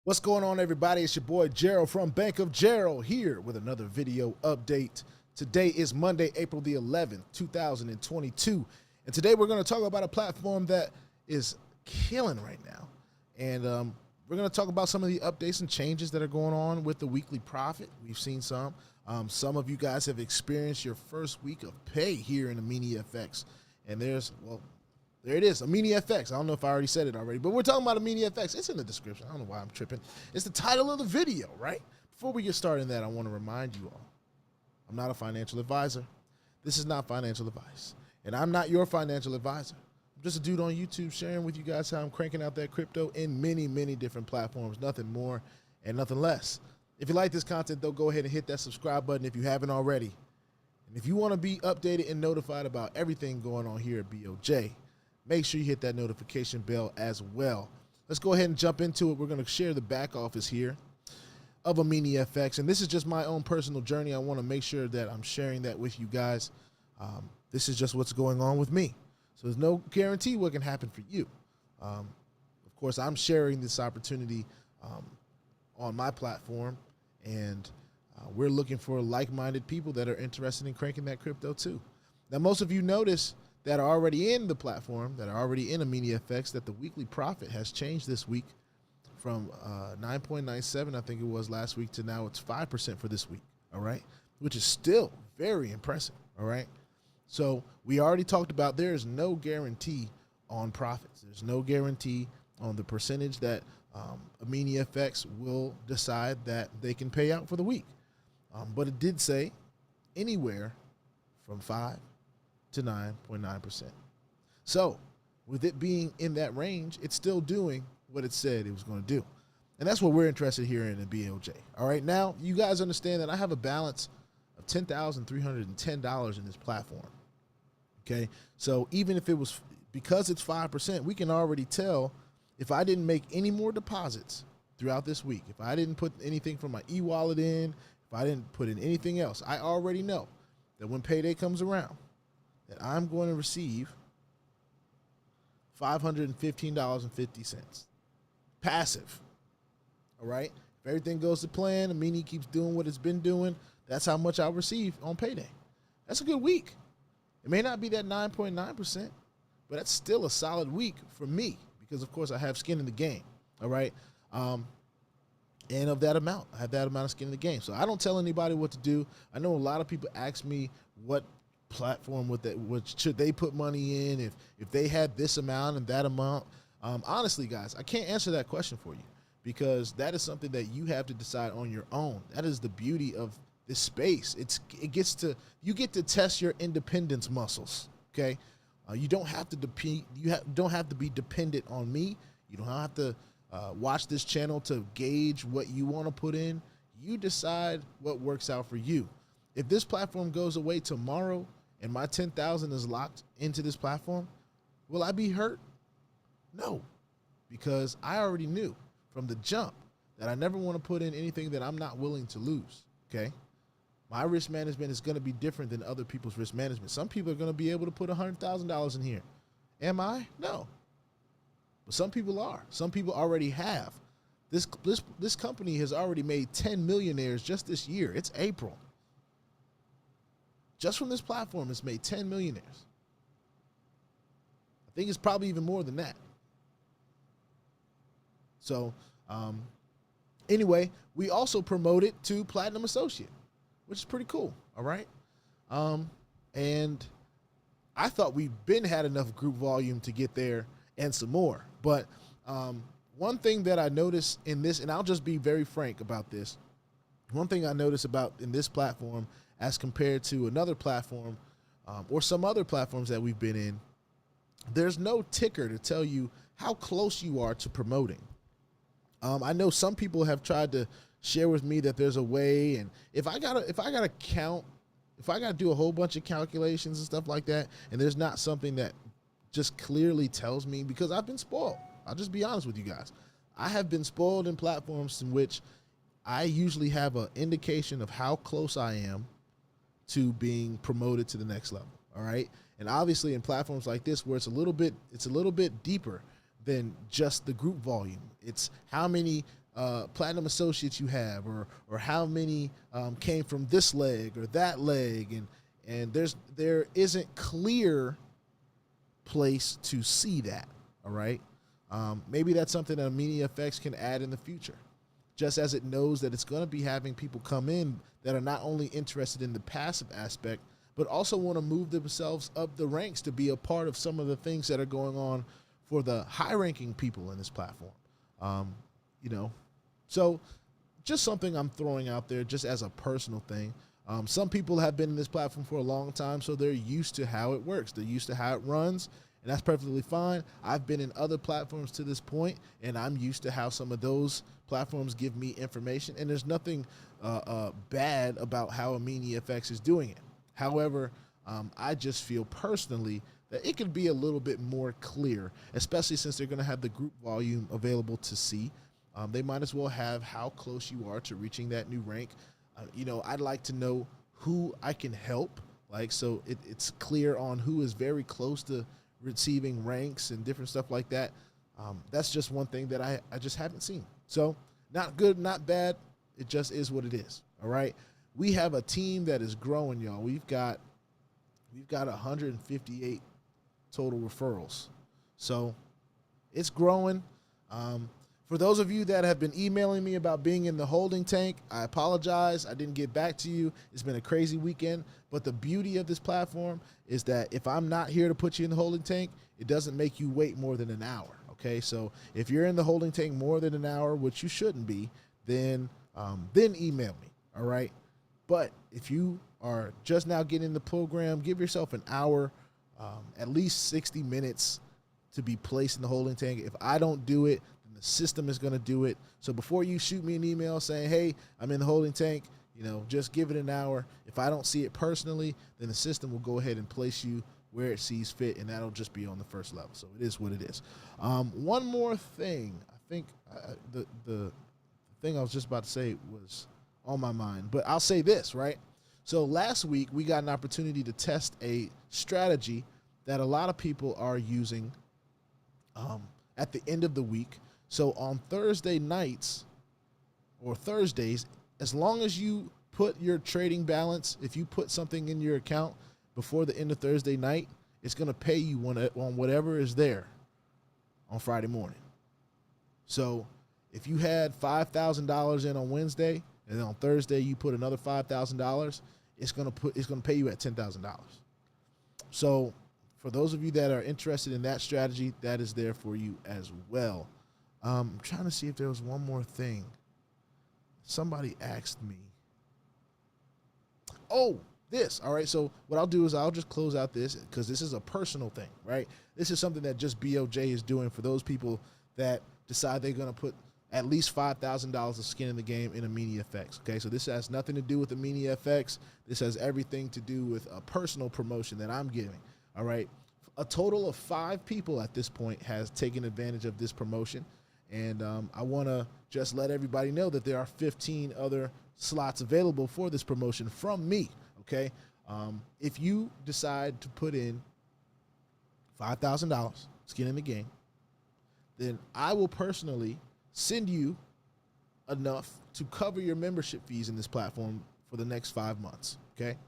What's going on, everybody? It's your boy Gerald from Bank of Gerald here with another video update. Today is Monday, April the 11th, 2022. And today we're going to talk about a platform that is killing right now. And we're going to talk about some of the updates and changes that are going on with the weekly profit. We've seen some. Some of you guys have experienced your first week of pay here in Eminifx. And there it is, Eminifx. I don't know if I already said it already, but we're talking about Eminifx. It's in the description. I don't know why I'm tripping. It's the title of the video, right? Before we get started in that, I want to remind you all, I'm not a financial advisor. This is not financial advice. And I'm not your financial advisor. I'm just a dude on YouTube sharing with you guys how I'm cranking out that crypto in many, many different platforms. Nothing more and nothing less. If you like this content, though, go ahead and hit that subscribe button if you haven't already. And if you want to be updated and notified about everything going on here at BOJ, make sure you hit that notification bell as well. Let's go ahead and jump into it. We're going to share the back office here of Eminifx, and this is just my own personal journey. I want to make sure that I'm sharing that with you guys. This is just what's going on with me. So there's no guarantee what can happen for you. Of course, I'm sharing this opportunity on my platform, and we're looking for like-minded people that are interested in cranking that crypto too. Now, most of you notice that are already in the platform, that are already in Eminifx, that the weekly profit has changed this week from 9.97, I think it was last week, to now it's 5% for this week, all right? Which is still very impressive, all right? So we already talked about there is no guarantee on profits. There's no guarantee on the percentage that Eminifx will decide that they can pay out for the week. But it did say anywhere from 5 to 9.9%. So with it being in that range, it's still doing what it said it was going to do. And that's what we're interested here in the BOJ. All right, now you guys understand that I have a balance of $10,310 in this platform. Okay, so even if it was, because it's 5%, we can already tell if I didn't make any more deposits throughout this week, if I didn't put anything from my e-wallet in, if I didn't put in anything else, I already know that when payday comes around, that I'm going to receive $515.50. Passive. All right? If everything goes to plan, Amini keeps doing what it's been doing, that's how much I'll receive on payday. That's a good week. It may not be that 9.9%, but that's still a solid week for me because, of course, I have skin in the game. All right? And of that amount, I have that amount of skin in the game. So I don't tell anybody what to do. I know a lot of people ask me what platform what should they put money in if they had this amount and that amount. Honestly, guys, I can't answer that question for you because that is something that you have to decide on your own. That is the beauty of this space. You get to test your independence muscles. Okay, you don't have to don't have to be dependent on me. You don't have to watch this channel to gauge what you want to put in. You decide what works out for you. If this platform goes away tomorrow and my 10,000 is locked into this platform, will I be hurt? No, because I already knew from the jump that I never want to put in anything that I'm not willing to lose, okay? My risk management is going to be different than other people's risk management. Some people are going to be able to put $100,000 in here. Am I? No. But some people are. Some people already have. This company has already made 10 millionaires just this year. It's April. Just from this platform, it's made 10 millionaires. I think it's probably even more than that. So, anyway, we also promote it to Platinum Associate, which is pretty cool, all right? And I thought we've had enough group volume to get there and some more. But one thing that I noticed in this, and I'll just be very frank about this, one thing I noticed about in this platform as compared to another platform or some other platforms that we've been in, there's no ticker to tell you how close you are to promoting. I know some people have tried to share with me that there's a way, and if I gotta do a whole bunch of calculations and stuff like that, and there's not something that just clearly tells me, because I've been spoiled. I'll just be honest with you guys. I have been spoiled in platforms in which I usually have an indication of how close I am to being promoted to the next level. All right. And obviously in platforms like this, where it's a little bit deeper than just the group volume. It's how many platinum associates you have, or how many came from this leg or that leg, and there isn't clear place to see that. All right, maybe that's something that METAFI can add in the future, just as it knows that it's going to be having people come in that are not only interested in the passive aspect, but also want to move themselves up the ranks to be a part of some of the things that are going on for the high-ranking people in this platform. You know, so just something I'm throwing out there just as a personal thing. Some people have been in this platform for a long time, so they're used to how it works. They're used to how it runs, and that's perfectly fine. I've been in other platforms to this point, and I'm used to how some of those platforms give me information, and there's nothing bad about how METAFI is doing it. However, I just feel personally that it could be a little bit more clear, especially since they're going to have the group volume available to see. They might as well have how close you are to reaching that new rank. You know, I'd like to know who I can help, like, so it's clear on who is very close to receiving ranks and different stuff like that. That's just one thing that I just haven't seen. So not good, not bad. It just is what it is. All right. We have a team that is growing, y'all. We've got 158 total referrals. So it's growing. For those of you that have been emailing me about being in the holding tank, I apologize. I didn't get back to you. It's been a crazy weekend. But the beauty of this platform is that if I'm not here to put you in the holding tank, it doesn't make you wait more than an hour. Okay, so if you're in the holding tank more than an hour, which you shouldn't be, then email me. All right. But if you are just now getting in the program, give yourself an hour, at least 60 minutes to be placed in the holding tank. If I don't do it, then the system is going to do it. So before you shoot me an email saying, hey, I'm in the holding tank, you know, just give it an hour. If I don't see it personally, then the system will go ahead and place you where it sees fit, and that'll just be on the first level. So it is what it is. One more thing. I think the thing I was just about to say was on my mind, but I'll say this, right? So last week we got an opportunity to test a strategy that a lot of people are using at the end of the week. So on Thursday nights or Thursdays, as long as you put your trading balance, if you put something in your account before the end of Thursday night, it's going to pay you on whatever is there on Friday morning. So if you had $5,000 in on Wednesday, and then on Thursday you put another $5,000, it's going to pay you at $10,000. So for those of you that are interested in that strategy, that is there for you as well. I'm trying to see if there was one more thing. Somebody asked me. Oh, this. All right. So what I'll do is I'll just close out this because this is a personal thing, right? This is something that just BOJ is doing for those people that decide they're going to put at least $5,000 of skin in the game in METAFI. Okay, so this has nothing to do with the METAFI. This has everything to do with a personal promotion that I'm giving. All right, a total of 5 people at this point has taken advantage of this promotion, and I want to just let everybody know that there are 15 other slots available for this promotion from me. Okay, if you decide to put in $5,000 skin in the game, then I will personally send you enough to cover your membership fees in this platform for the next 5 months, okay?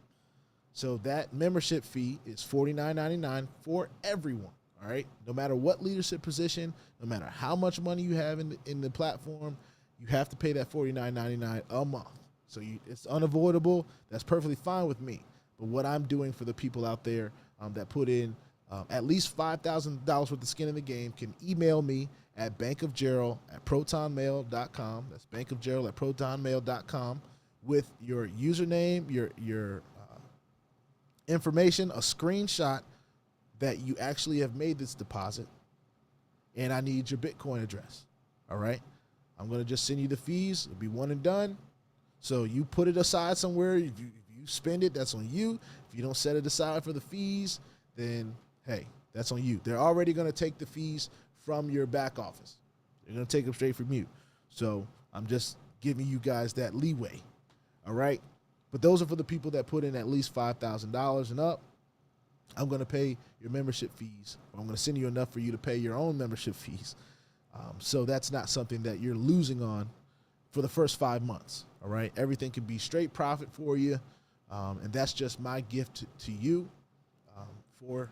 So that membership fee is $49.99 for everyone, all right? No matter what leadership position, no matter how much money you have in the platform, you have to pay that $49.99 a month. So it's unavoidable. That's perfectly fine with me. But what I'm doing for the people out there that put in at least $5,000 worth of skin in the game can email me at bankofgerald@protonmail.com. That's bankofgerald@protonmail.com with your username, your information, a screenshot that you actually have made this deposit, and I need your Bitcoin address. All right? I'm going to just send you the fees. It'll be one and done. So you put it aside somewhere. If you spend it, that's on you. If you don't set it aside for the fees, then, hey, that's on you. They're already going to take the fees from your back office. They're going to take them straight from you. So I'm just giving you guys that leeway. All right? But those are for the people that put in at least $5,000 and up. I'm going to pay your membership fees. I'm going to send you enough for you to pay your own membership fees. So that's not something that you're losing on for the first 5 months. All right. Everything can be straight profit for you. And that's just my gift to you for,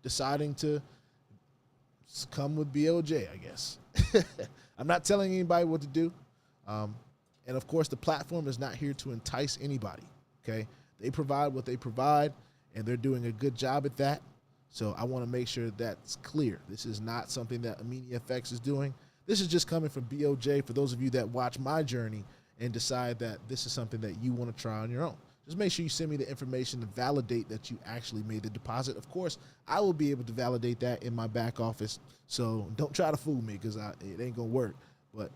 deciding to come with BOJ, I guess. I'm not telling anybody what to do. And of course, the platform is not here to entice anybody. Okay. They provide what they provide, and they're doing a good job at that. So I want to make sure that's clear. This is not something that Eminifx is doing. This is just coming from BOJ for those of you that watch my journey and decide that this is something that you want to try on your own. Just make sure you send me the information to validate that you actually made the deposit. Of course, I will be able to validate that in my back office. So don't try to fool me, because it ain't going to work. But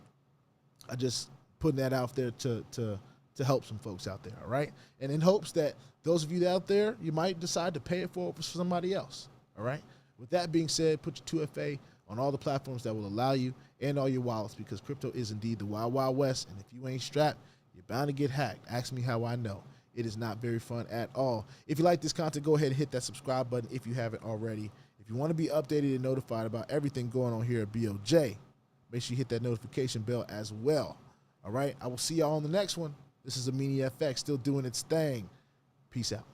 I just putting that out there to help some folks out there, all right? And in hopes that those of you out there, you might decide to pay it forward for somebody else, all right? With that being said, put your 2FA on all the platforms that will allow you, and all your wallets, because crypto is indeed the wild, wild west. And if you ain't strapped, you're bound to get hacked. Ask me how I know. It is not very fun at all. If you like this content, go ahead and hit that subscribe button if you haven't already. If you want to be updated and notified about everything going on here at BOJ, make sure you hit that notification bell as well. All right, I will see y'all on the next one. This is Eminifx still doing its thing. Peace out.